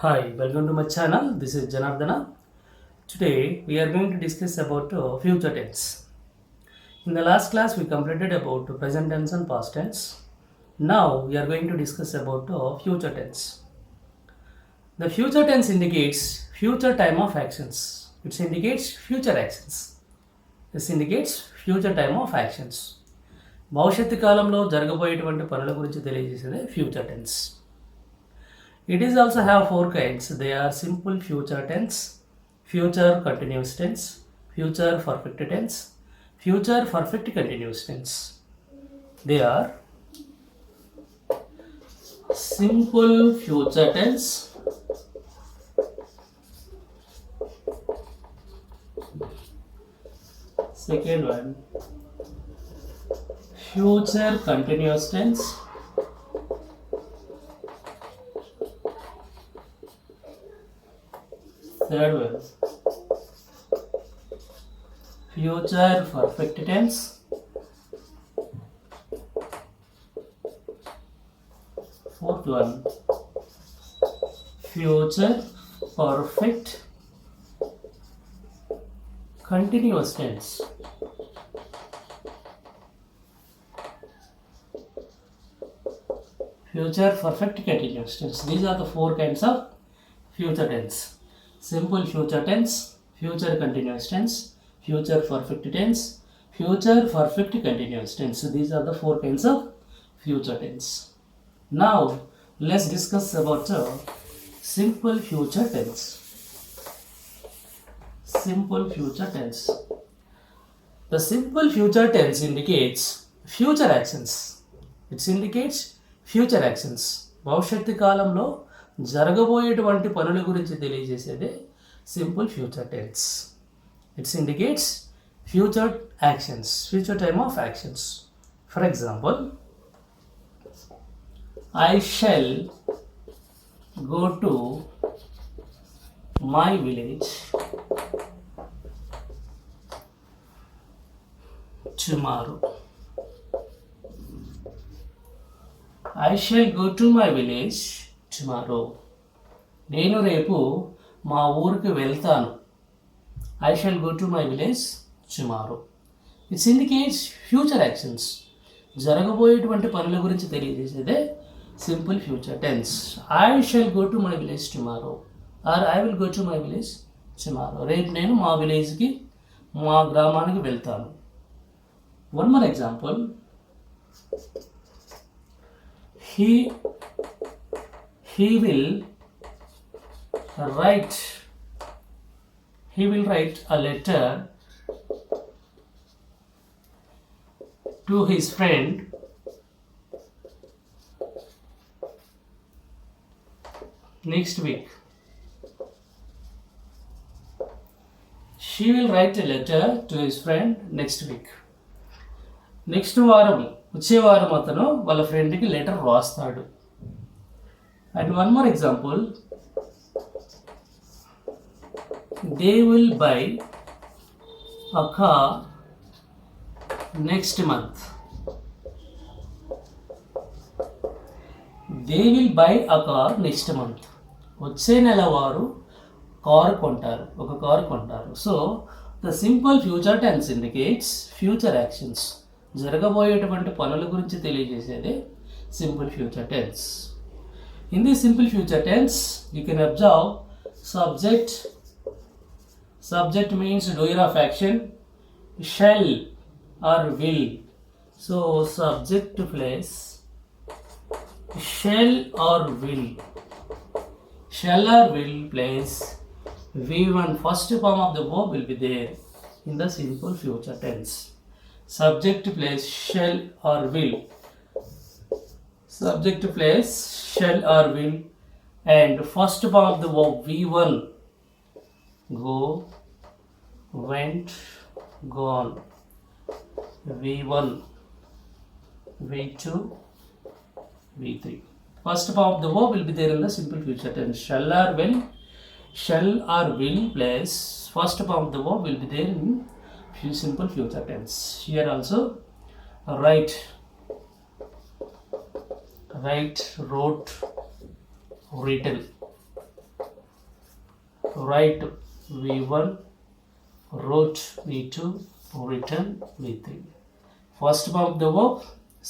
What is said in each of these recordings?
Hi, welcome to my channel. This is Janardana. Today we are going to discuss about future tense. In the last class we completed about present tense and past tense. Now we are going to discuss about future tense. The future tense indicates future time of actions. It indicates future actions. This indicates future time of actions. భవిష్యత్తు కాలంలో జరగబోయేటువంటి పనుల గురించి తెలియజేసేదే future tense. It is also have four kinds. They are simple future tense, future continuous tense, future perfect tense, future perfect continuous tense. They are simple future tense, second one future continuous tense, third one future perfect tense, fourth one future perfect continuous tense. Future perfect continuous tense. These are the four kinds of future tense. Simple future tense, future continuous tense, future perfect tense, future perfect continuous tense. These are the four kinds of future tense. Now let's discuss about simple future tense. Simple future tense. The simple future tense indicates future actions. It indicates future actions. భవిష్యత్తు కాలంలో జరగబోయేటువంటి పనుల గురించి తెలియజేసేదే simple future tense. It's indicates future actions, future time of actions. For example, I shall go to my village tomorrow. I shall go to my village tomorrow. నేను రేపు మా ఊరికి వెళ్తాను. I shall go to my village tomorrow. It indicates future actions. జరగబోయేటువంటి పనుల గురించి తెలియజేసేదే simple future tense. I shall go to my village tomorrow or I will go to my village tomorrow. రేపు నేను మా విలేజ్కి, మా గ్రామానికి వెళ్తాను. One more example. He will write a letter to his friend next week. She will write a letter to his friend next week. Next వారం, వచ్చే వారం అతను వాళ్ళ ఫ్రెండ్కి లెటర్ రాస్తాడు. And one more example, they will buy a car next month. They will buy a car next month. వచ్చే నెల వారు కారు కొంటారు, ఒక కారు కొంటారు. So the simple future tense indicates future actions. జరగబోయేటువంటి పనుల గురించి తెలియజేసేదే simple future tense. In the simple future tense you can observe subject. Subject means doer of action. Shall or will. So subject plus shell or will. Shall or will place V1. First form of the verb will be there in the simple future tense. Subject place shall or will. Subject place shall or will, and first form of the verb V1. Go, went, gone. V1, V2, V3. First form of the verb will be there in the simple future tense. Shall or will place first form of the verb will be there in simple future tense. Here also write, wrote, written. write V1, wrote V2, written V3. First form of the verb,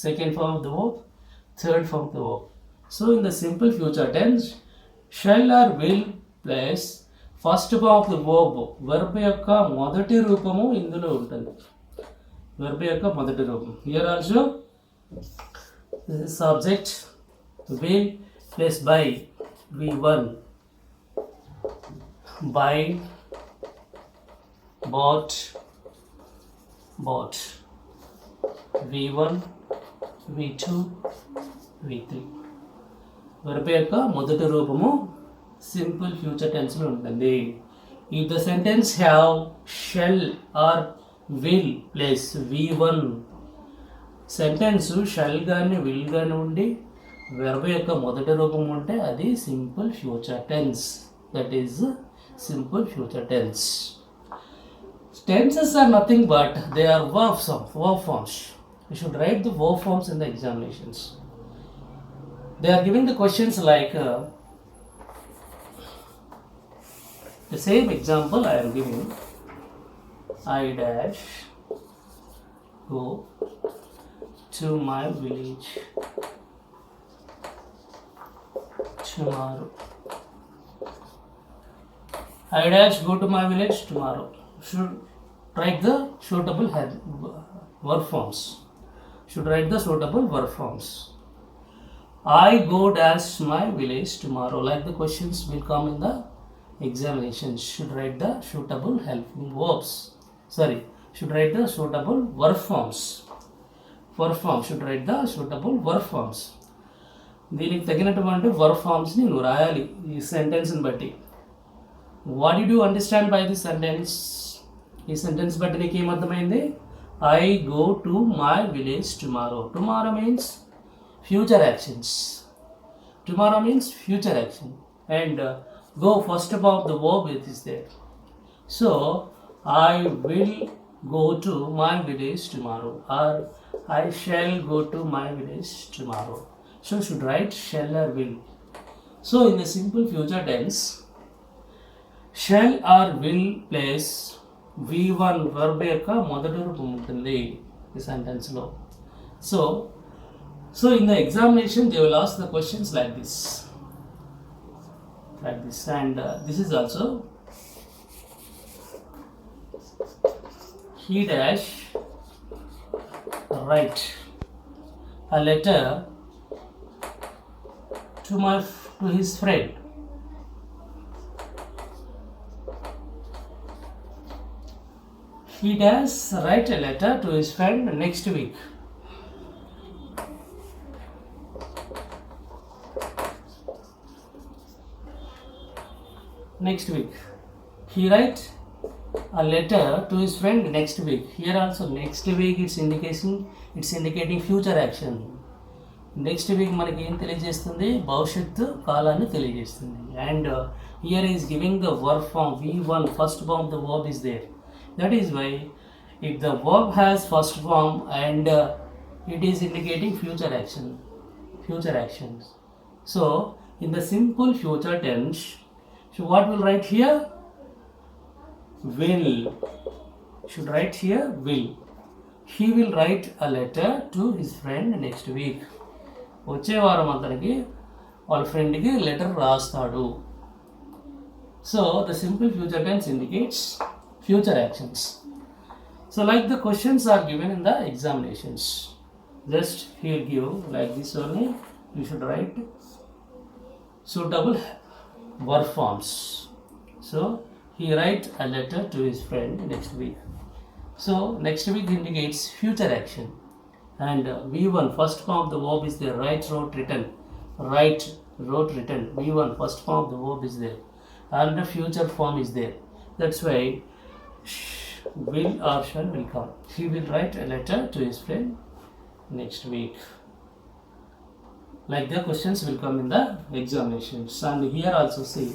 second form of the verb, third form of the verb. So in the simple future tense, shall or will place first form of the verb యొక్క మొదటి రూపము ఇందులో ఉంటుంది. Verb యొక్క మొదటి రూపం. Here also subject will plus buy V1, buy, bought, V1, V2, V3. Verb యొక్క మొదటి రూపము సింపుల్ ఫ్యూచర్ టెన్స్లో ఉంటుంది. If the sentence have shall or will plus V1, sentence shall కానీ విల్ కానీ ఉండి వెర్బ్ యొక్క మొదటి రూపం ఉంటే అది simple future tense. That is simple future tense. Tenses are nothing but they are verb forms. You should write the verb forms in the examinations. They are giving the questions like the same example I am giving. I dash go to my village tomorrow. I dash go to my village tomorrow. Should write the suitable verb forms. I go dash my village tomorrow. Like the questions will come in the examinations. Should write the suitable helping verbs. Should write the suitable verb forms. Should write the suitable verb forms. దీనికి తగినటువంటి verb ఫామ్స్ని నువ్వు రాయాలి ఈ సెంటెన్స్ని బట్టి. What did you understand by this sentence? ఈ sentence బట్టి నీకు ఏమర్థమైంది? I go to my village tomorrow. Tomorrow means future actions. And go first of the verb is there. So I will go to my village tomorrow, or I shall go to my village tomorrow. So should write shall or will. So in the simple future tense, shall or will place V1 verb యొక్క మొదటి రూపం ఉంటుంది ఈ sentence లో. So in the examination they will ask the questions like this, and this is also he dash write a letter to his friend. He does write a letter to his friend next week. He write a letter to his friend next week. Here also next week it's indicating future action. Next week మనకి ఏం తెలియజేస్తుంది? భవిష్యత్తు కాలాన్ని తెలియజేస్తుంది. And here is giving the verb form V1, first form the verb is there. That is why if the verb has first form and it is indicating future actions. So in the simple future tense, so what will write here? Will. Should write here will. He will write a letter to his friend next week. వచ్చే వారం అతనికి వాళ్ళ ఫ్రెండ్కి letter రాస్తాడు. So the simple future tense indicates future actions. So like the questions are given in the examinations, just he'll give like this only. You should write suitable verb forms. So he write a letter to his friend next week. So next week indicates future action. And V1 first form of the verb is there. Write, wrote, written. V1 first form of the verb is there, and the future form is there. That's why will or shall will come. He will write a letter to his friend next week. Like the questions will come in the examinations. And here also see,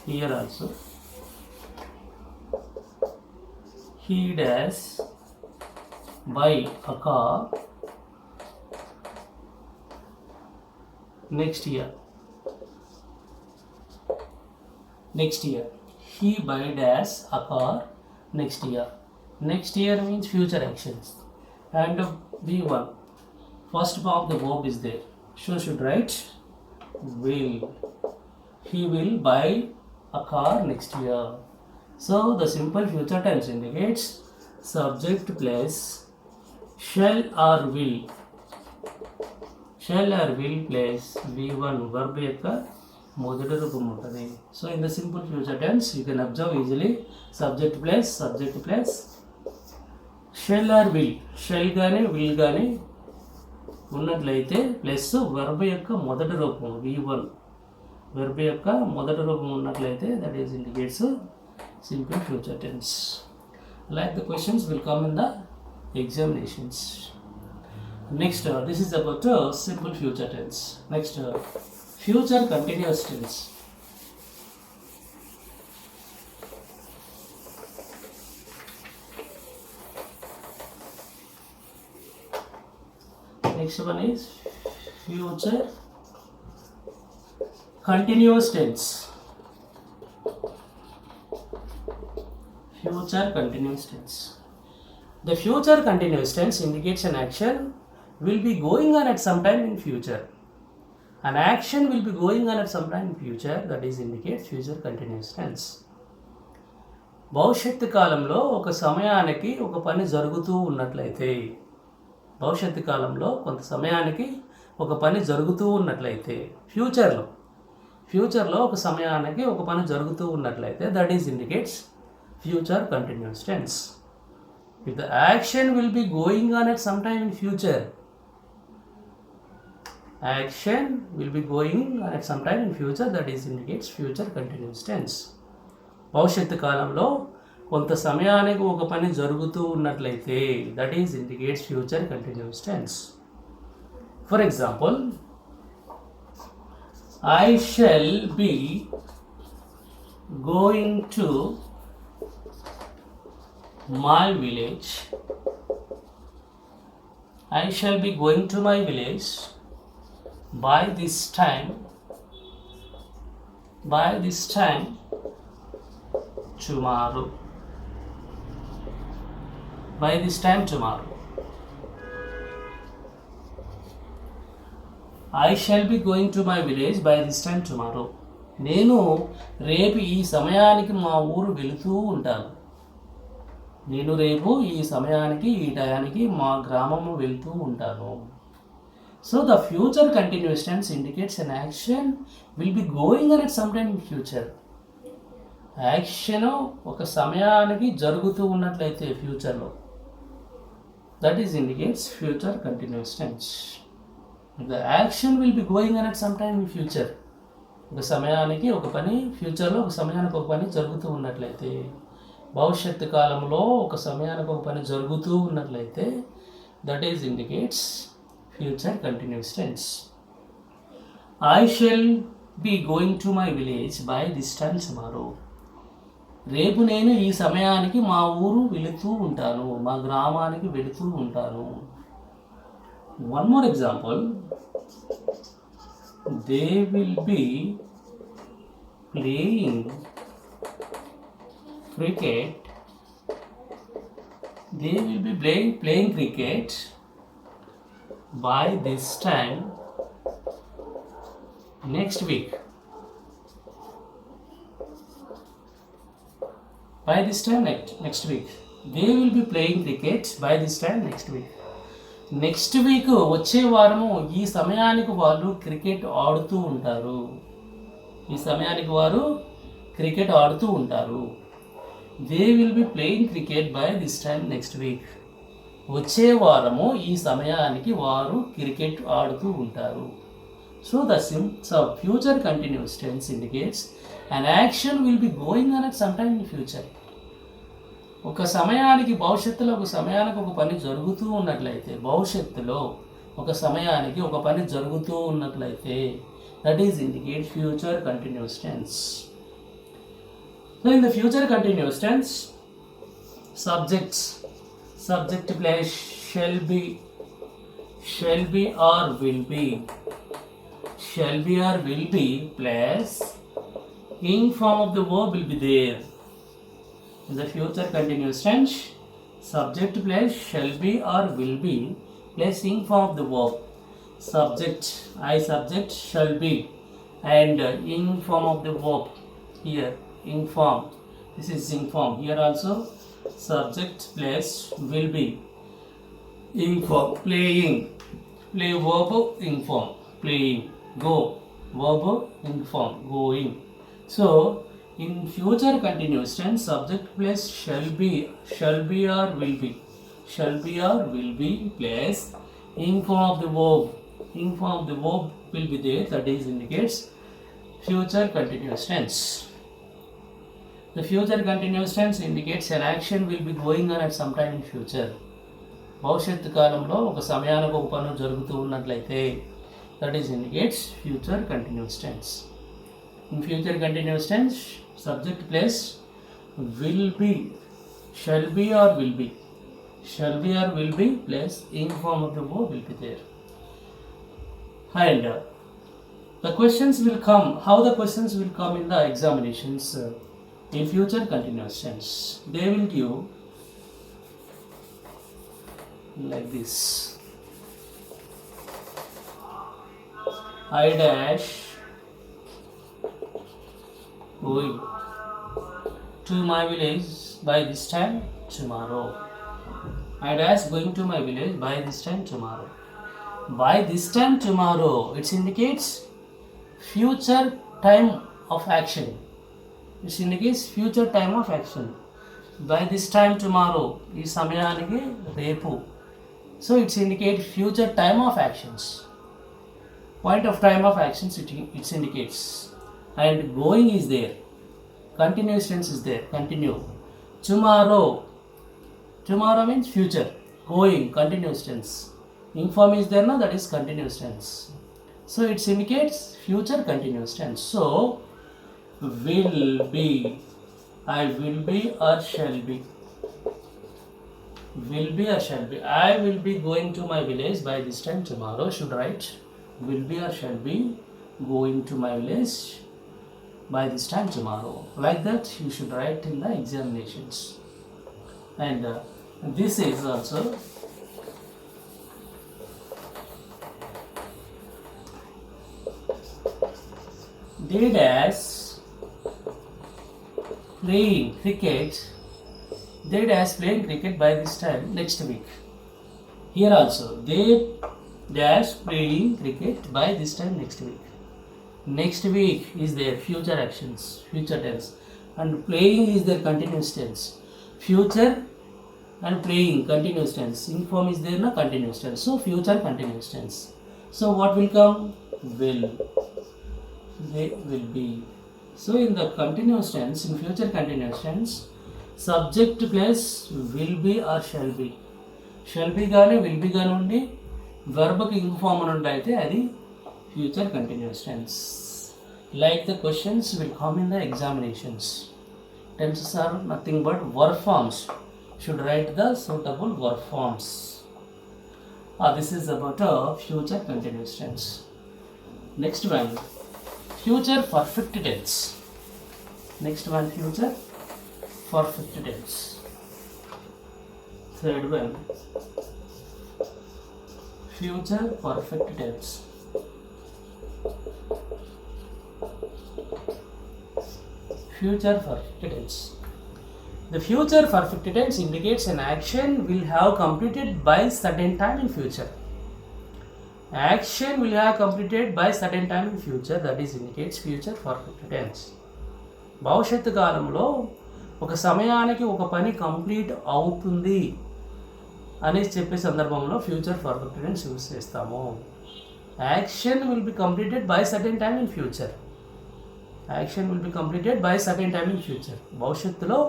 he does buy a car next year. next year. He buy dash a car next year. Next year means future actions. And B1, first form of the verb is there. So should write will. He will buy a car next year. So the simple future tense indicates subject plus shall or will. Shall or will plus V1 verb యొక్క మొదటి రూపం ఉంటుంది. So in the simple future tense you can observe easily subject plus shall or will, shall కానీ will కానీ ఉన్నట్లయితే plus verb యొక్క మొదటి రూపం V1, వెర్బ్ యొక్క మొదటి రూపం ఉన్నట్లయితే that is indicates simple future tense. Like the questions will come in the examinations. Next, this is about simple future tense. Next, future continuous tense. Next one is future continuous tense. Future continuous tense. The future continuous tense indicates an action will be going on at some time in future. An action will be going on at some time in future, that is indicates future continuous tense. భవిష్యత్తు కాలంలో ఒక సమయానికి ఒక పని జరుగుతూ ఉన్నట్లయితే, భవిష్యత్తు కాలంలో కొంత సమయానికి ఒక పని జరుగుతూ ఉన్నట్లయితే, ఫ్యూచర్లో ఒక సమయానికి ఒక పని జరుగుతూ ఉన్నట్లయితే that is indicates future continuous tense. If the action will be going on at some time in future, action will be going on at some time in future, that is indicates future continuous tense. భవిష్యత్తు కాలంలో కొంత సమయానికి ఒక పని జరుగుతూ ఉన్నట్లయితే that is indicates future continuous tense. For example, I shall be going to my village. I shall be going to my village by this time tomorrow. By this time tomorrow. I shall be going to my village by this time tomorrow. నేను రేపు ఈ సమయానికి మా ఊరు వెళుతూ ఉంటాను. నేను రేపు ఈ సమయానికి ఈ టయానికి మా గ్రామము వెళ్తూ ఉంటాను. So the future continuous tense indicates an action will be going on at some time in future. Action ఒక సమయానికి జరుగుతూ ఉన్నట్లయితే ఫ్యూచర్లో that is indicates future continuous tense. The action will be going on at some time in future. ఒక సమయానికి ఒక పని, ఫ్యూచర్లో ఒక సమయానికి ఒక పని జరుగుతూ ఉన్నట్లయితే, భవిష్యత్తు కాలంలో ఒక సమయానికి ఒక పని జరుగుతూ ఉన్నట్లయితే that is indicates future continuous tense. I shall be going to my village by this time tomorrow. రేపు నేను ఈ సమయానికి మా ఊరు వెళుతూ ఉంటాను, మా గ్రామానికి వెళుతూ ఉంటాను. One more example, they will be playing cricket. They will be playing cricket by this time next week. By this time next week. They will be playing cricket by this time next week. Next week వచ్చే వారము ఈ సమయానికి వాళ్ళు cricket ఆడుతూ ఉంటారు. ఈ సమయానికి వారు క్రికెట్ ఆడుతూ ఉంటారు. They will be playing cricket by this time next week. వచ్చే వారము ఈ సమయానికి వారు క్రికెట్ ఆడుతూ ఉంటారు. So the future continuous tense indicates an action will be going on at some time in future. ఒక సమయానికి, భవిష్యత్తులో ఒక సమయానికి ఒక పని జరుగుతూ ఉన్నట్లయితే, భవిష్యత్తులో ఒక సమయానికి ఒక పని జరుగుతూ ఉన్నట్లయితే that is indicate future continuous tense. So in the future continuous tense, subject plus shall be or will be plus ing form of the verb will be there. In the future continuous tense, subject plus shall be or will be plus ing form of the verb. Subject, I subject shall be, and ing form of the verb here, ing form. This is ing form. Here also subject plus will be ing form. Playing, play verb ing form. Playing, go verb ing form, going. So in future continuous tense, subject plus shall be or will be, shall be or will be plus ing form of the verb. Ing form of the verb will be there, that is indicates future continuous tense. The future continuous tense indicates an action will be going on at some time in future. భవిష్యత్తు కాలంలో ఒక సమయానికి ఒక పని జరుగుతూ ఉన్నట్లయితే that is indicates future continuous tense. In future continuous tense, subject plus will be, shall be or will be, shall be or will be plus ing form of the verb will be there. And the questions will come. How the questions will come in the examinations in future continuous tense? They will give like this. I dash going to my village by this time tomorrow. I dash going to my village by this time tomorrow. By this time tomorrow, it indicates future time of action. It indicates future time of action. By this time tomorrow, ఈ సమయానికి రేపు. So it indicates future time of actions. Point of time of actions it indicates. And going is there. Continuous tense is there. Continue. Tomorrow. Tomorrow means future. Going, continuous tense. Ing form is there now, that is continuous tense. So it indicates future continuous tense. So will be, I will be or shall be. Will be or shall be. I will be going to my village by this time tomorrow. Should write will be or shall be going to my village by this time tomorrow. Like that you should write in the examinations. And this is also did as playing cricket. They dash playing cricket by this time next week. Here also they dash playing cricket by this time next week. Next week is their future actions, future tense, and playing is their continuous tense. Future and playing continuous tense. Ing form is there na continuous tense. So future continuous tense. So what will come? Will. They will be. So in the continuous tense, in future continuous tense, subject plus will be or shall be. Shall be gaane will be gaane undi verb ki ing form undi aithe adi future continuous tense. Like the questions will come in the examinations. Tenses are nothing but verb forms. Should write the suitable verb forms. This is about a future continuous tense. Next one, future perfect tense. Next one, future perfect tense. Third one, future perfect tense. Future perfect tense. The future perfect tense indicates an action will have completed by certain time in future. Action will have completed by certain time in future, that is indicates future perfect tense. భవిష్యత్తు కాలంలో ఒక సమయానికి ఒక పని complete అవుతుంది అని చెప్పే సందర్భంలో ఫ్యూచర్ పర్ఫెక్ట్ టెన్స్ యూజ్ చేస్తాము. Action will be completed by certain time in future. Action will be completed by certain time in future. భవిష్యత్తులో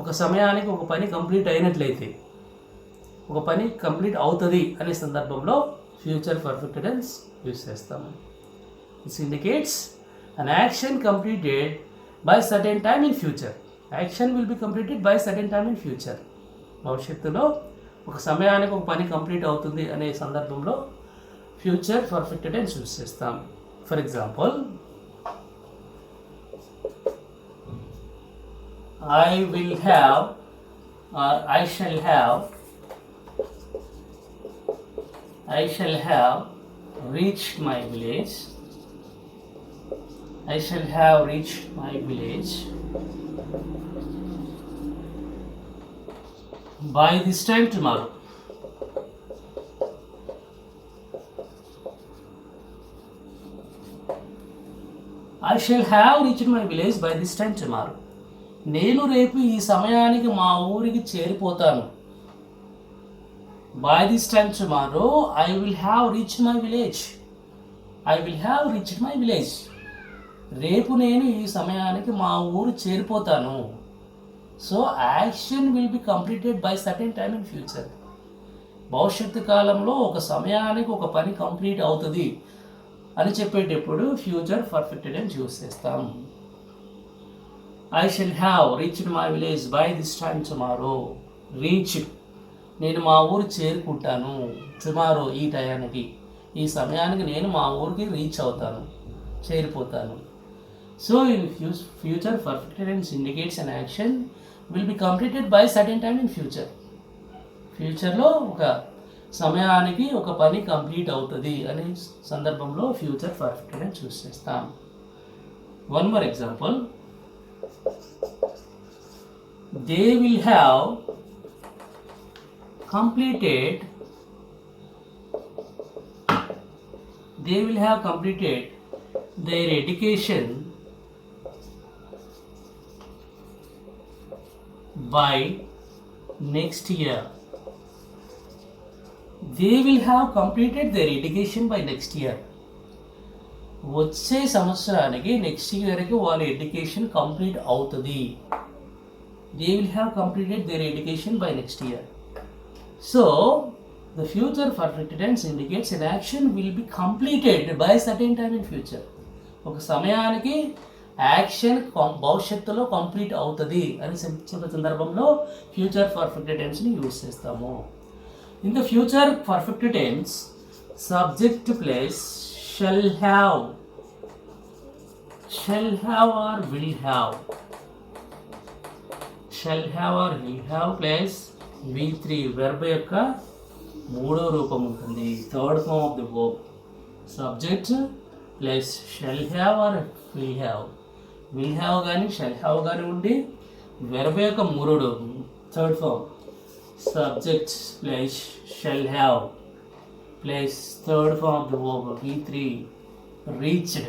ఒక సమయానికి ఒక పని కంప్లీట్ అయినట్లయితే, ఒక పని కంప్లీట్ అవుతుంది అనే సందర్భంలో ఫ్యూచర్ పర్ఫెక్ట్ టెన్స్ యూజ్ చేస్తాము. This indicates an action completed by certain time in future. Action will be completed by certain time in future. భవిష్యత్తులో ఒక సమయానికి ఒక పని కంప్లీట్ అవుతుంది అనే సందర్భంలో ఫ్యూచర్ పర్ఫెక్ట్ టెన్స్ యూజ్ చేస్తాం. For example, I will have or I shall have reached my village. I shall have reached my village by this time tomorrow. I shall have reached my village by this time tomorrow. నేను రేపు ఈ సమయానికి మా ఊరికి చేరిపోతాను. By this time tomorrow, I will have reached my village. I will have reached my village. రేపు నేను ఈ సమయానికి మా ఊరు చేరిపోతాను. So action will be completed by certain time in future. భవిష్యత్తు కాలంలో ఒక సమయానికి ఒక పని కంప్లీట్ అవుతుంది అని చెప్పేటప్పుడు ఫ్యూచర్ పర్ఫెక్ట్ టెన్స్ యూస్ చేస్తాం. I shall have reached my village by this time tomorrow. Reached. నేను మా ఊరు చేరుకుంటాను. టుమారో ఈ టయానికి, ఈ సమయానికి నేను మా ఊరికి రీచ్ అవుతాను, చేరిపోతాను. So in future perfect tense indicates an action will be completed by certain time in future. ఫ్యూచర్లో ఒక సమయానికి ఒక పని కంప్లీట్ అవుతుంది అనే సందర్భంలో ఫ్యూచర్ పర్ఫెక్ట్ టెన్స్ చూస్ చేస్తాం. One more example. They will have completed their education by next year. They will have completed their education by next year. వచ్చే సంవత్సరానికి నెక్స్ట్ ఇయర్కి వాళ్ళ ఎడ్యుకేషన్ కంప్లీట్ అవుతుంది. They will have completed their education by next year. So the future perfect tense indicates an action will be completed by certain time in future. ఒక సమయానికి action భవిష్యత్తులో complete అవుతుంది అని చెప్పే సందర్భంలో ఫ్యూచర్ పర్ఫెక్ట్ టెన్స్ని use చేస్తాము. In the future perfect tense subject place shall have or will have. Shall have or will have plus V3 verb యొక్క మూడో రూపం ఉంటుంది, third form of the verb. Subject plus shall have or will have. Will have కానీ shall have కానీ ఉండి verb యొక్క మూడో third form subject plus shall have plus third form of the verb V3 reached.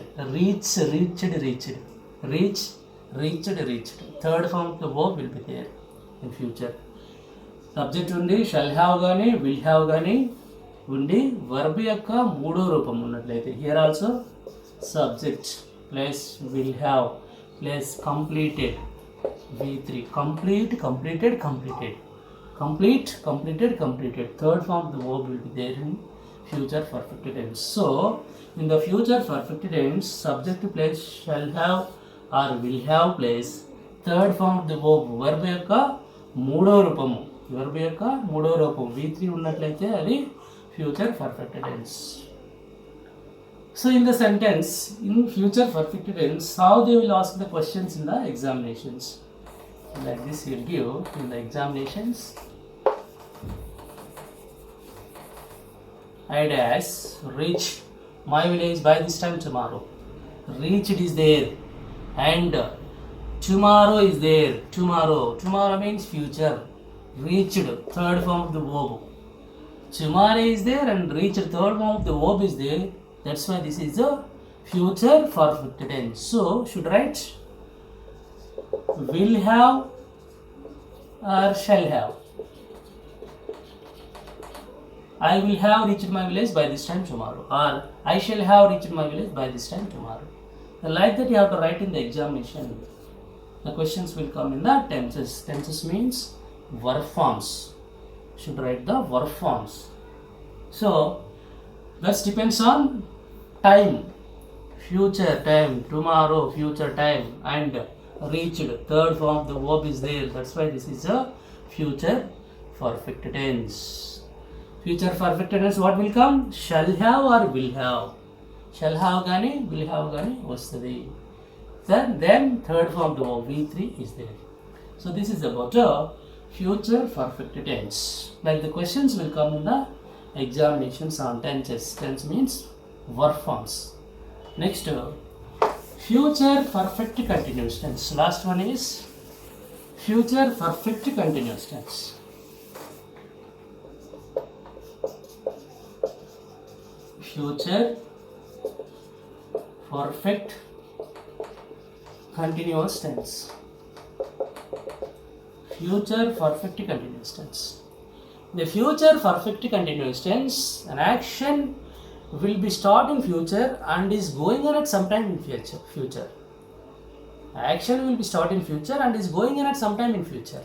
Third form of the verb will be there in future. Subject ఉండి shall have కానీ will have కానీ ఉండి verb యొక్క మూడో రూపం ఉన్నట్లయితే here also subject plus will have plus completed V3 completed. Third form of the verb will be there in future perfect tense. So in the future perfect tense, subject place shall have or will have place third form of the verb యొక్క మూడో రూపము V3 ఉన్నట్లయితే అది future perfect tense. So in the sentence, in future perfect tense, how they will ask the questions in the examinations. Like this you will give in the examinations. I dash reach my village by this time tomorrow. Reached is there and tomorrow is there. Tomorrow means future. Reached, third form of the verb. Tomorrow is there and reached, third form of the verb is there. That's why this is the future perfect tense. So should write will have or shall have. I will have reached my village by this time tomorrow, or I shall have reached my village by this time tomorrow. Like that you have to write in the examination. The questions will come in the tenses. Tenses means verb forms. Should write the verb forms. So that depends on time. Future time, tomorrow, future time, and reached, third form of the verb is there. That's why this is a future perfect tense. Future perfect tense what will come? Shall have or will have. Shall have gani, will have gani vastadi. Then third form of the verb V3 is there. So this is about future perfect tense. Like the questions will come in the examinations on tenses. Tense means verb forms. Next, future perfect continuous tense. Last one is future perfect continuous tense. Future perfect continuous tense. Future perfect continuous tense. The future perfect continuous tense, an action will be start in future and is going on at some time in future. Action will be start in future and is going on at some time in future.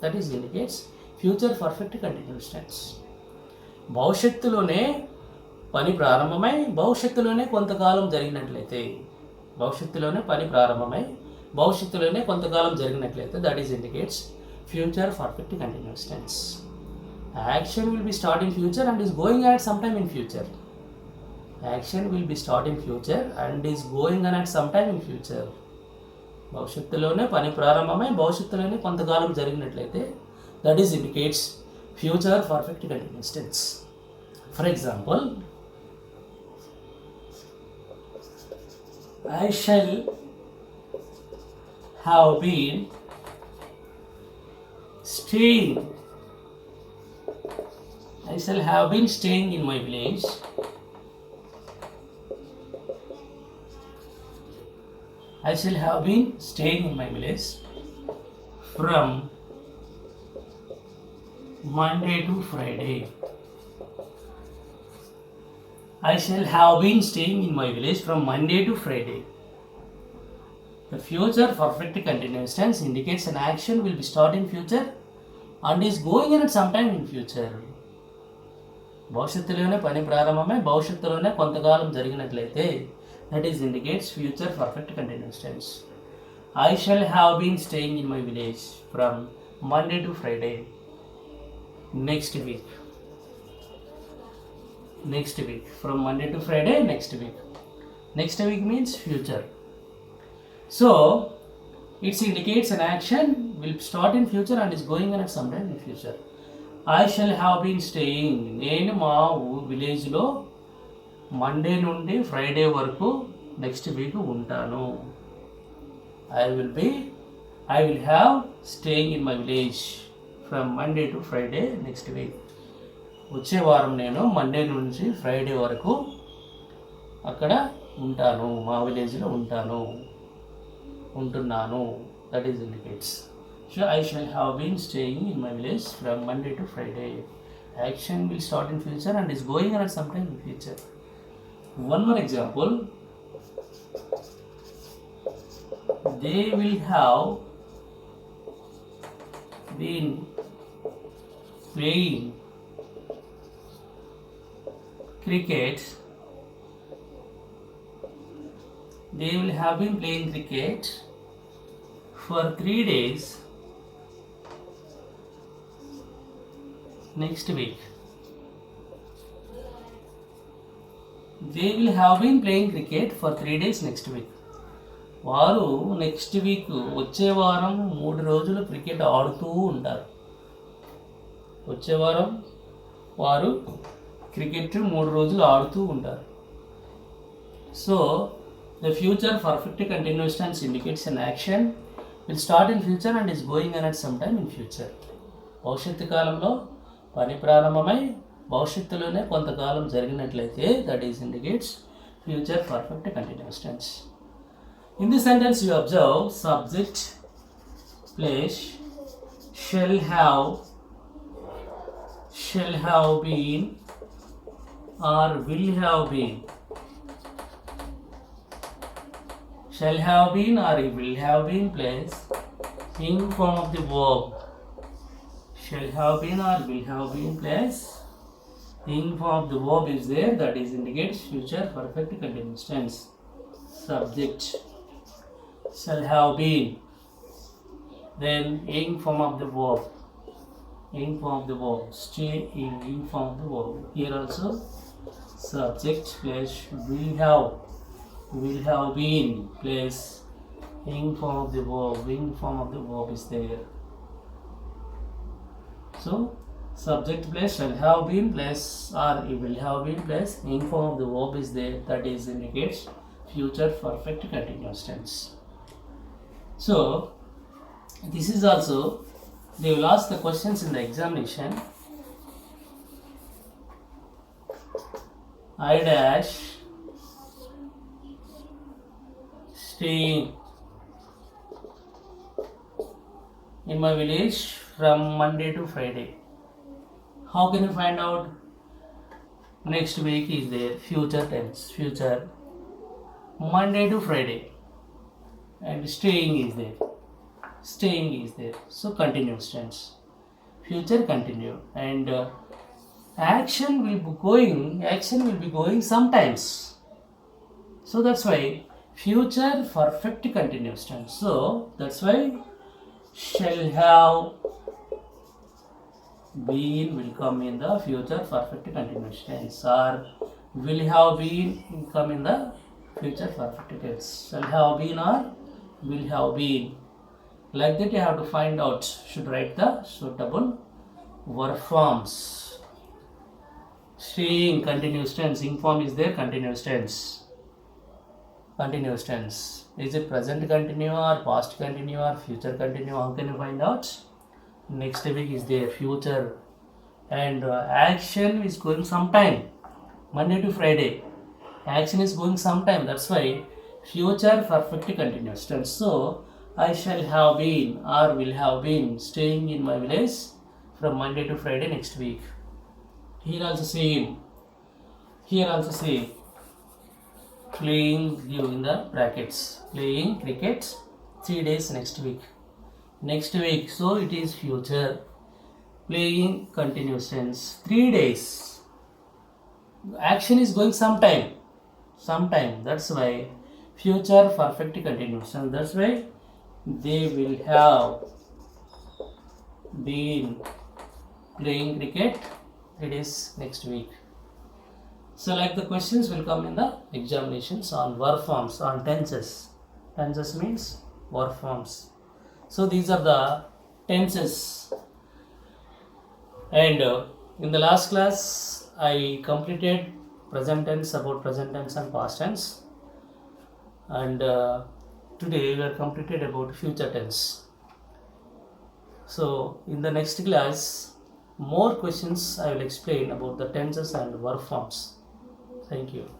That is indicates future perfect continuous tense. భవిష్యత్తులోనే పని ప్రారంభమై భవిష్యత్తులోనే కొంతకాలం జరిగినట్లయితే that is indicates future perfect continuous tense. Action will be start in future and is going on at some time in future. Action will be start in future and is going on at some time in future. భవిష్యత్తులోనే పని ప్రారంభమై భవిష్యత్తులోనే కొంతకాలం జరిగినట్లయితే that is indicates future perfect continuous tense. For example, I shall have been staying in my village from Monday to Friday. I shall have been staying in my village from Monday to Friday. The future perfect continuous tense indicates an action will be start in future and is going on at some time in future. భవిష్యత్తులోనే పని ప్రారంభమై భవిష్యత్తులోనే కొంతకాలం జరిగినట్లయితే that is indicates future perfect continuous tense. I shall have been staying in my village from Monday to Friday. Next week from Monday to Friday. Next week means future, so it indicates an action will start in future and is going on at some time in future. I shall have been staying, నేను మా విలేజ్లో Monday నుండి Friday వరకు next week ఉంటాను. I will have staying in my village from Monday to Friday next week. వచ్చే వారం నేను Monday నుంచి ఫ్రైడే వరకు అక్కడ ఉంటాను, మా విలేజ్లో ఉంటున్నాను. That is indicates. So I shall have been staying in my village from Monday to Friday. Action will start in future and is going on at some time in future. One more example. They will have been playing cricket. They will have been playing cricket for 3 days next week. They will have been playing cricket for 3 days next week. వారు next week వచ్చే వారం 3 రోజులు cricket ఆడుతూ ఉంటారు. వచ్చే వారం వారు cricket 3 రోజులు ఆడుతూ ఉంటారు. So the future perfect continuous tense indicates an action will start in future and is going on at some time in future. భవిష్యత్తు కాలంలో పని ప్రారంభమై భవిష్యత్తులోనే కొంతకాలం జరిగినట్లయితే that is indicates future perfect continuous tense. In this sentence you observe subject place shall have been or will have been. Shall have been or will have been place in form of the verb. Shall have been or will have been place in form of the verb is there, that is indicates future perfect continuous tense. Subject shall have been, then in form of the verb, stay in form of the verb. Here also subject plus will have been place ing form of the verb, ing form of the verb is there. So subject plus shall have been plus or it will have been plus ing form of the verb is there, that is indicates future perfect continuous tense. So this is also, they will ask the questions in the examination. I dash staying in my village from Monday to Friday. How can you find out? Next week is there, future tense, future, Monday to Friday, and staying is there, staying is there. So continuous tense, future continue, and action will be going sometimes. So that's why future perfect continuous tense. So that's why shall have been will come in the future perfect continuous tense, or will have been come in the future perfect tense. Shall have been or will have been. Like that you have to find out, should write the suitable verb forms. Staying continuous tense, ing form is there, continuous tense. Continuous tense. Is it present continue or past continue or future continue? How can you find out? Next week is there, future, and action is going sometime, Monday to Friday. Action is going sometime. That's why future perfect continuous tense. So I shall have been or will have been staying in my village from Monday to Friday next week. Here also same. Here also same. Playing, you in the brackets. Playing cricket 3 days next week. Next week, so it is future. Playing continuous tense. 3 days. Action is going sometime. Sometime. That's why future perfect continuous tense. That's why they will have been playing cricket 3 days next week. So like the questions will come in the examinations on verb forms, on tenses. Tenses means verb forms. So these are the tenses. And in the last class I completed present tense, about present tense and past tense. And today we are completed about future tense. So in the next class, more questions I will explain about the tenses and verb forms. Thank you.